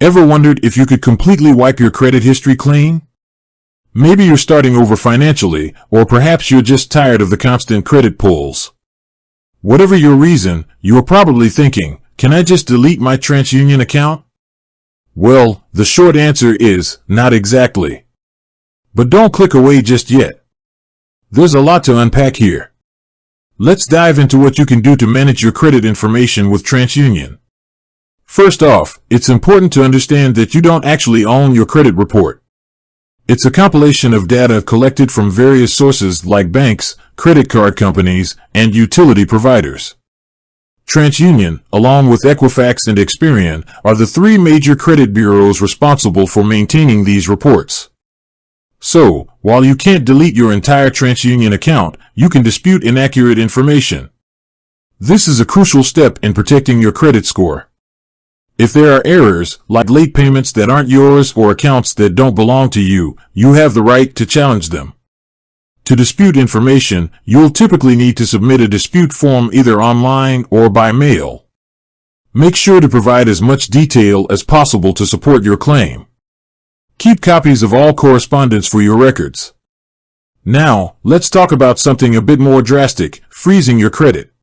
Ever wondered if you could completely wipe your credit history clean? Maybe you're starting over financially, or perhaps you're just tired of the constant credit pulls. Whatever your reason, you are probably thinking, can I just delete my Transunion account? Well, the short answer is, not exactly. But don't click away just yet. There's a lot to unpack here. Let's dive into what you can do to manage your credit information with Transunion. First off, it's important to understand that you don't actually own your credit report. It's a compilation of data collected from various sources like banks, credit card companies, and utility providers. Transunion, along with Equifax and Experian, are the three major credit bureaus responsible for maintaining these reports. So, while you can't delete your entire Transunion account, you can dispute inaccurate information. This is a crucial step in protecting your credit score. If there are errors, like late payments that aren't yours or accounts that don't belong to you, you have the right to challenge them. To dispute information, you'll typically need to submit a dispute form either online or by mail. Make sure to provide as much detail as possible to support your claim. Keep copies of all correspondence for your records. Now, let's talk about something a bit more drastic, freezing your credit.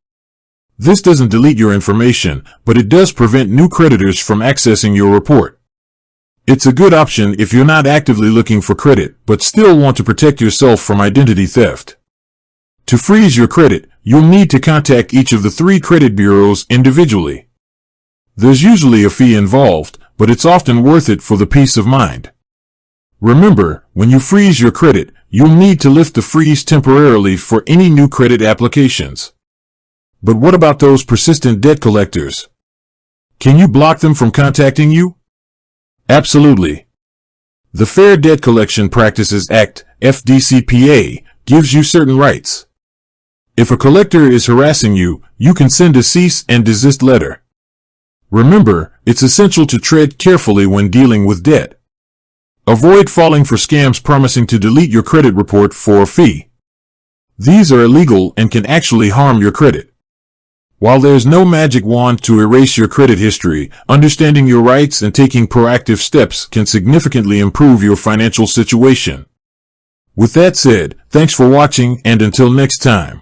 This doesn't delete your information, but it does prevent new creditors from accessing your report. It's a good option if you're not actively looking for credit, but still want to protect yourself from identity theft. To freeze your credit, you'll need to contact each of the three credit bureaus individually. There's usually a fee involved, but it's often worth it for the peace of mind. Remember, when you freeze your credit, you'll need to lift the freeze temporarily for any new credit applications. But what about those persistent debt collectors? Can you block them from contacting you? Absolutely. The Fair Debt Collection Practices Act, FDCPA, gives you certain rights. If a collector is harassing you, you can send a cease and desist letter. Remember, it's essential to tread carefully when dealing with debt. Avoid falling for scams promising to delete your credit report for a fee. These are illegal and can actually harm your credit. While there's no magic wand to erase your credit history, understanding your rights and taking proactive steps can significantly improve your financial situation. With that said, thanks for watching, and until next time.